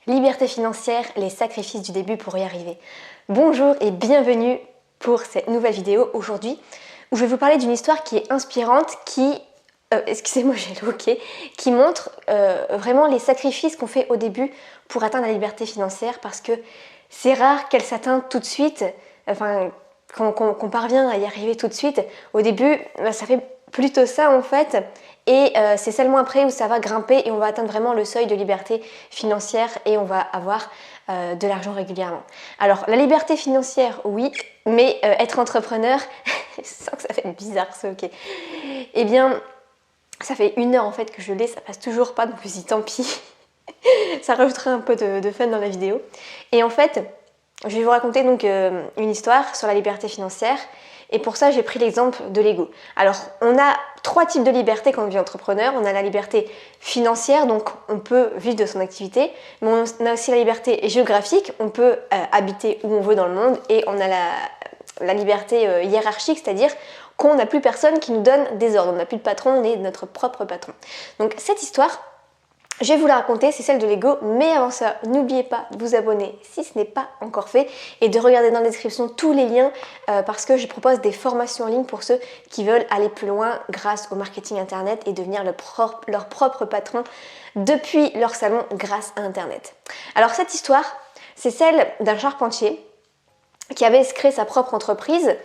Liberté financière, les sacrifices du début pour y arriver. Bonjour et bienvenue pour cette nouvelle vidéo aujourd'hui où je vais vous parler d'une histoire qui est inspirante, excusez-moi j'ai loqué, qui montre vraiment les sacrifices qu'on fait au début pour atteindre la liberté financière, parce que c'est rare qu'elle s'atteigne tout de suite, enfin qu'on parvient à y arriver tout de suite. Au début, ça fait plutôt ça en fait, et c'est seulement après où ça va grimper et on va atteindre vraiment le seuil de liberté financière et on va avoir de l'argent régulièrement. Alors la liberté financière, oui, mais être entrepreneur, je sens que ça fait bizarre ce ok. Eh bien, ça fait 1 heure en fait que je l'ai, ça passe toujours pas, donc je me suis dit tant pis, ça rajouterait un peu de fun dans la vidéo. Et en fait, je vais vous raconter donc une histoire sur la liberté financière. Et pour ça, j'ai pris l'exemple de l'ego. Alors, on a 3 types de liberté quand on devient entrepreneur. On a la liberté financière, donc on peut vivre de son activité. Mais on a aussi la liberté géographique, on peut habiter où on veut dans le monde. Et on a la liberté hiérarchique, c'est-à-dire qu'on n'a plus personne qui nous donne des ordres. On n'a plus de patron, on est notre propre patron. Donc cette histoire, je vais vous la raconter, c'est celle de l'ego, mais avant ça, n'oubliez pas de vous abonner si ce n'est pas encore fait et de regarder dans la description tous les liens parce que je propose des formations en ligne pour ceux qui veulent aller plus loin grâce au marketing internet et devenir leur propre patron depuis leur salon grâce à internet. Alors cette histoire, c'est celle d'un charpentier qui avait créé sa propre entreprise.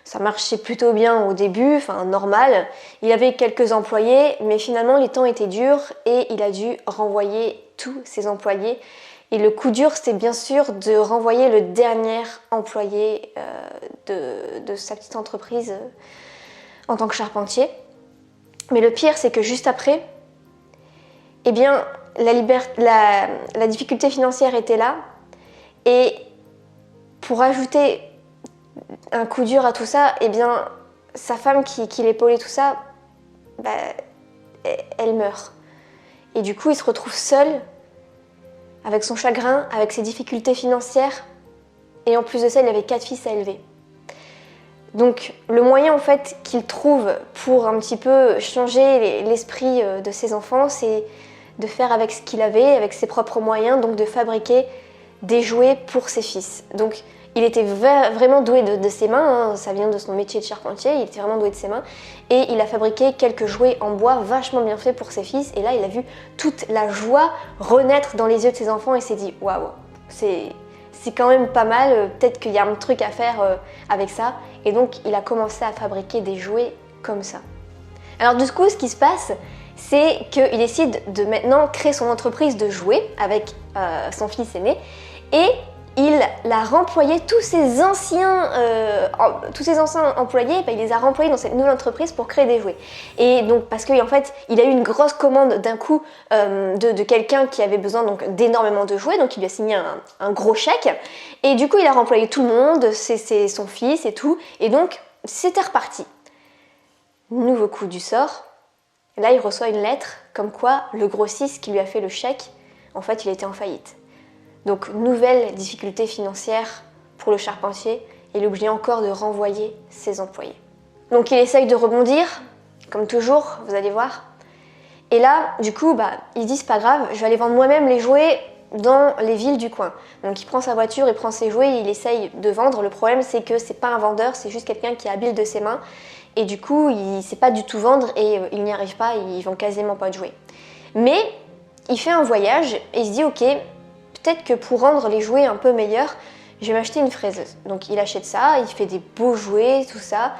Ça marchait plutôt bien au début, enfin normal. Il avait quelques employés, mais finalement les temps étaient durs et il a dû renvoyer tous ses employés. Et le coup dur, c'était bien sûr de renvoyer le dernier employé de sa petite entreprise en tant que charpentier. Mais le pire, c'est que juste après, eh bien, la difficulté financière était là. Et pour ajouter un coup dur à tout ça, eh bien, sa femme qui l'épaulait tout ça, elle meurt. Et du coup, il se retrouve seul, avec son chagrin, avec ses difficultés financières, et en plus de ça, il avait 4 fils à élever. Donc, le moyen en fait qu'il trouve pour un petit peu changer l'esprit de ses enfants, c'est de faire avec ce qu'il avait, avec ses propres moyens, donc de fabriquer des jouets pour ses fils. Donc, il était vraiment doué de ses mains, hein, ça vient de son métier de charpentier, il était vraiment doué de ses mains. Et il a fabriqué quelques jouets en bois vachement bien faits pour ses fils. Et là, il a vu toute la joie renaître dans les yeux de ses enfants et s'est dit « Waouh, c'est quand même pas mal, peut-être qu'il y a un truc à faire avec ça. » Et donc, il a commencé à fabriquer des jouets comme ça. Alors du coup, ce qui se passe, c'est qu'il décide de maintenant créer son entreprise de jouets avec son fils aîné. Et il a remployé tous ses anciens employés, il les a remployés dans cette nouvelle entreprise pour créer des jouets. Et donc parce qu'en fait, il a eu une grosse commande d'un coup de quelqu'un qui avait besoin d'énormément de jouets, donc il lui a signé un gros chèque. Et du coup, il a remployé tout le monde, son fils et tout. Et donc, c'était reparti. Nouveau coup du sort. Là, il reçoit une lettre comme quoi le grossiste qui lui a fait le chèque, en fait, il était en faillite. Donc, nouvelle difficulté financière pour le charpentier, et il est obligé encore de renvoyer ses employés. Donc, il essaye de rebondir, comme toujours, vous allez voir. Et là, du coup, il dit c'est pas grave, je vais aller vendre moi-même les jouets dans les villes du coin. Donc, il prend sa voiture, il prend ses jouets, et il essaye de vendre. Le problème, c'est que c'est pas un vendeur, c'est juste quelqu'un qui est habile de ses mains. Et du coup, il sait pas du tout vendre et il n'y arrive pas, il vend quasiment pas de jouets. Mais il fait un voyage et il se dit ok, peut-être que pour rendre les jouets un peu meilleurs, je vais m'acheter une fraiseuse. Donc il achète ça, il fait des beaux jouets, tout ça.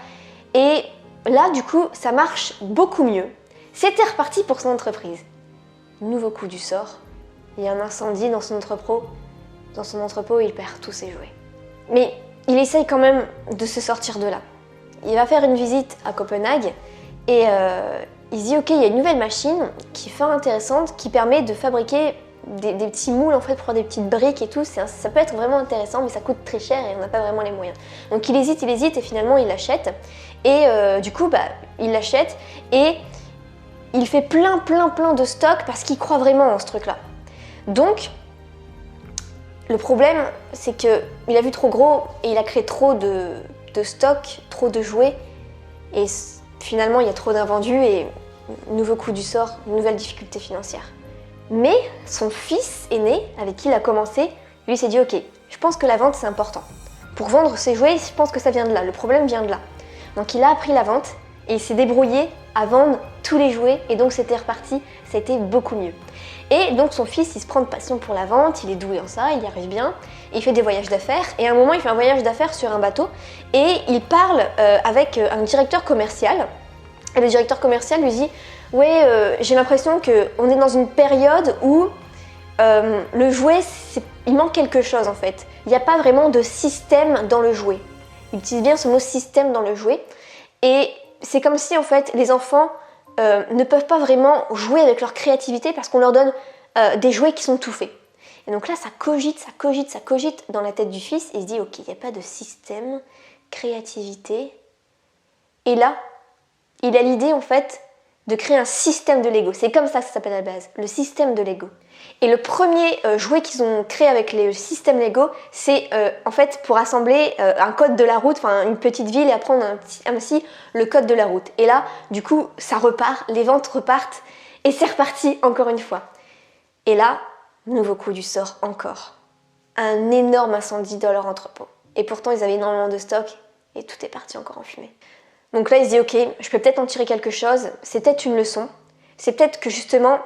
Et là, du coup, ça marche beaucoup mieux. C'était reparti pour son entreprise. Nouveau coup du sort, il y a un incendie dans son entrepôt. Dans son entrepôt, il perd tous ses jouets. Mais il essaye quand même de se sortir de là. Il va faire une visite à Copenhague et il se dit ok, il y a une nouvelle machine qui est fort intéressante, qui permet de fabriquer des petits moules en fait pour des petites briques et tout. Ça peut être vraiment intéressant, mais ça coûte très cher et on n'a pas vraiment les moyens. Donc il hésite et finalement il l'achète. Et du coup, il l'achète et il fait plein de stock parce qu'il croit vraiment en ce truc-là. Donc, le problème, c'est qu'il a vu trop gros et il a créé trop de stock, trop de jouets. Et finalement, il y a trop d'invendus et nouveau coup du sort, nouvelle difficulté financière. Mais son fils aîné, avec qui il a commencé, lui s'est dit ok, je pense que la vente c'est important. Pour vendre ses jouets, je pense que ça vient de là, le problème vient de là. Donc il a appris la vente et il s'est débrouillé à vendre tous les jouets et donc c'était reparti, ça a été beaucoup mieux. Et donc son fils, il se prend de passion pour la vente, il est doué en ça, il y arrive bien, il fait des voyages d'affaires et à un moment il fait un voyage d'affaires sur un bateau et il parle avec un directeur commercial et le directeur commercial lui dit « Ouais, j'ai l'impression qu'on est dans une période où le jouet, il manque quelque chose en fait. Il n'y a pas vraiment de système dans le jouet. » Il utilise bien ce mot système dans le jouet et c'est comme si en fait les enfants ne peuvent pas vraiment jouer avec leur créativité parce qu'on leur donne des jouets qui sont tout faits. Et donc là, ça cogite dans la tête du fils et il se dit ok, il n'y a pas de système, créativité. Et là, il a l'idée en fait de créer un système de Lego. C'est comme ça que ça s'appelle à la base, le système de Lego. Et le premier jouet qu'ils ont créé avec le système Lego, c'est en fait pour assembler un code de la route, enfin une petite ville et apprendre ainsi le code de la route. Et là, du coup, ça repart, les ventes repartent et c'est reparti encore une fois. Et là, nouveau coup du sort encore. Un énorme incendie dans leur entrepôt. Et pourtant, ils avaient énormément de stock et tout est parti encore en fumée. Donc là, il se dit ok, je peux peut-être en tirer quelque chose, c'est peut-être une leçon. C'est peut-être que justement,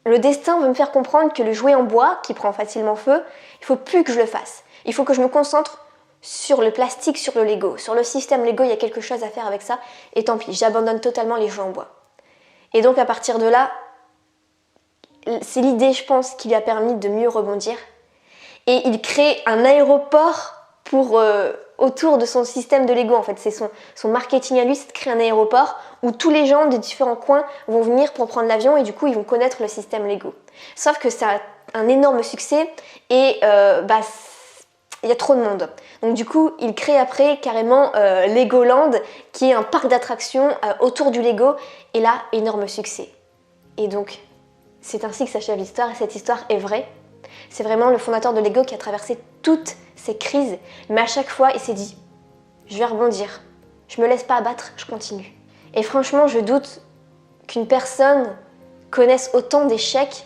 le destin veut me faire comprendre que le jouet en bois, qui prend facilement feu, il faut plus que je le fasse. Il faut que je me concentre sur le plastique, sur le Lego. Sur le système Lego, il y a quelque chose à faire avec ça. Et tant pis, j'abandonne totalement les jouets en bois. Et donc à partir de là, c'est l'idée, je pense, qui lui a permis de mieux rebondir. Et il crée un aéroport autour de son système de Lego. En fait, c'est son marketing à lui, c'est de créer un aéroport où tous les gens des différents coins vont venir pour prendre l'avion et du coup, ils vont connaître le système Lego. Sauf que ça a un énorme succès et il y a trop de monde. Donc du coup, il crée après carrément Legoland, qui est un parc d'attractions autour du Lego. Et là, énorme succès. Et donc, c'est ainsi que s'achève l'histoire et cette histoire est vraie. C'est vraiment le fondateur de Lego qui a traversé toutes ces crises, mais à chaque fois, il s'est dit « Je vais rebondir, je me laisse pas abattre, je continue ». Et franchement, je doute qu'une personne connaisse autant d'échecs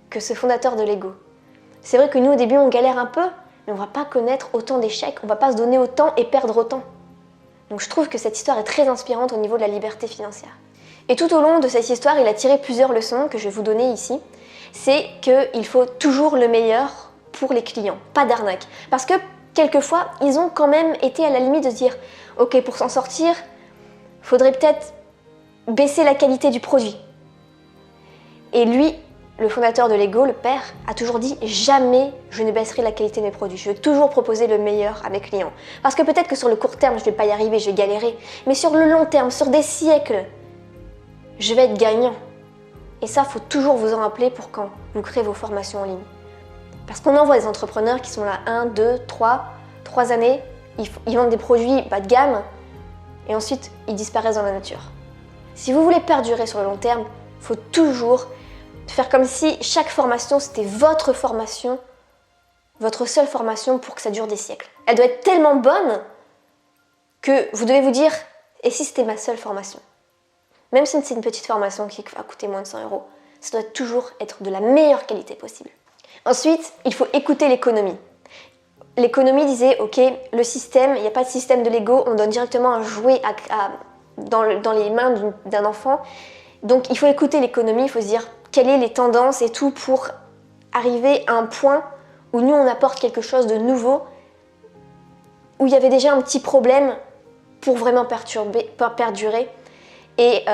que ce fondateur de Lego. C'est vrai que nous, au début, on galère un peu, mais on va pas connaître autant d'échecs, on va pas se donner autant et perdre autant. Donc je trouve que cette histoire est très inspirante au niveau de la liberté financière. Et tout au long de cette histoire, il a tiré plusieurs leçons que je vais vous donner ici. C'est qu'il faut toujours le meilleur pour les clients, pas d'arnaque. Parce que quelquefois, ils ont quand même été à la limite de se dire « Ok, pour s'en sortir, il faudrait peut-être baisser la qualité du produit. » Et lui, le fondateur de Lego, le père, a toujours dit « Jamais je ne baisserai la qualité de mes produits. Je vais toujours proposer le meilleur à mes clients. » Parce que peut-être que sur le court terme, je ne vais pas y arriver, je vais galérer. Mais sur le long terme, sur des siècles, je vais être gagnant. Et ça, il faut toujours vous en rappeler pour quand vous créez vos formations en ligne. Parce qu'on en voit des entrepreneurs qui sont là 1, 2, 3 années, ils vendent des produits bas de gamme et ensuite ils disparaissent dans la nature. Si vous voulez perdurer sur le long terme, il faut toujours faire comme si chaque formation c'était votre formation, votre seule formation pour que ça dure des siècles. Elle doit être tellement bonne que vous devez vous dire « Et si c'était ma seule formation ?» Même si c'est une petite formation qui va coûter moins de 100 €, ça doit toujours être de la meilleure qualité possible. Ensuite, il faut écouter l'économie. L'économie disait, ok, le système, il n'y a pas de système de Lego, on donne directement un jouet dans les mains d'un enfant. Donc il faut écouter l'économie, il faut se dire quelles sont les tendances et tout pour arriver à un point où nous on apporte quelque chose de nouveau, où il y avait déjà un petit problème pour vraiment perdurer et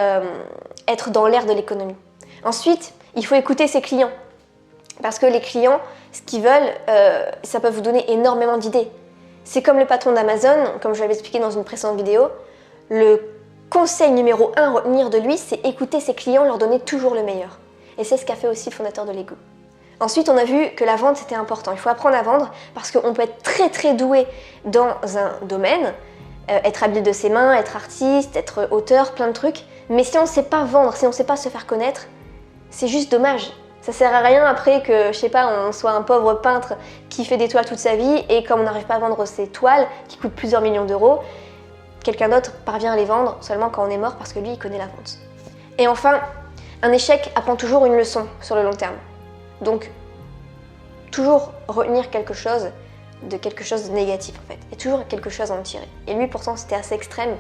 être dans l'ère de l'économie. Ensuite, il faut écouter ses clients. Parce que les clients, ce qu'ils veulent, ça peut vous donner énormément d'idées. C'est comme le patron d'Amazon, comme je l'avais expliqué dans une précédente vidéo, le conseil numéro 1 à retenir de lui, c'est écouter ses clients, leur donner toujours le meilleur. Et c'est ce qu'a fait aussi le fondateur de Lego. Ensuite, on a vu que la vente, c'était important. Il faut apprendre à vendre parce qu'on peut être très très doué dans un domaine, être habile de ses mains, être artiste, être auteur, plein de trucs. Mais si on ne sait pas vendre, si on ne sait pas se faire connaître, c'est juste dommage. Ça sert à rien après que, je sais pas, on soit un pauvre peintre qui fait des toiles toute sa vie et comme on n'arrive pas à vendre ses toiles qui coûtent plusieurs millions d'euros, quelqu'un d'autre parvient à les vendre seulement quand on est mort parce que lui, il connaît la vente. Et enfin, Un échec apprend toujours une leçon sur le long terme. Donc, toujours retenir quelque chose de négatif en fait. Il y a toujours quelque chose à en tirer. Et lui pourtant c'était assez extrême,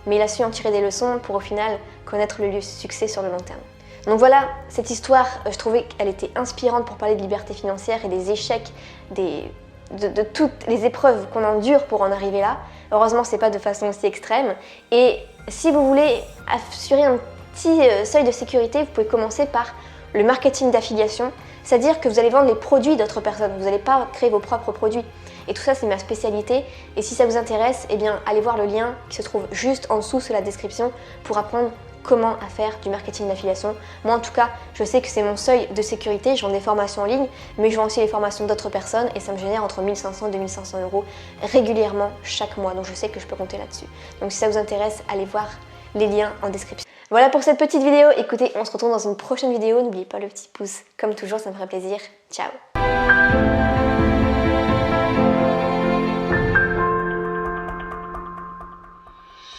mais il a su en tirer des leçons pour au final connaître le succès sur le long terme. Donc voilà, cette histoire, je trouvais qu'elle était inspirante pour parler de liberté financière et des échecs, de toutes les épreuves qu'on endure pour en arriver là. Heureusement, c'est pas de façon aussi extrême. Et si vous voulez assurer un petit seuil de sécurité, vous pouvez commencer par le marketing d'affiliation, c'est-à-dire que vous allez vendre les produits d'autres personnes, vous n'allez pas créer vos propres produits. Et tout ça, c'est ma spécialité. Et si ça vous intéresse, eh bien, allez voir le lien qui se trouve juste en dessous sous la description pour apprendre comment à faire du marketing d'affiliation. Moi, en tout cas, je sais que c'est mon seuil de sécurité. Je vends des formations en ligne, mais je vends aussi les formations d'autres personnes et ça me génère entre 1500 et 2500 euros régulièrement chaque mois. Donc, je sais que je peux compter là-dessus. Donc, si ça vous intéresse, allez voir les liens en description. Voilà pour cette petite vidéo. Écoutez, on se retrouve dans une prochaine vidéo. N'oubliez pas le petit pouce. Comme toujours, ça me ferait plaisir. Ciao!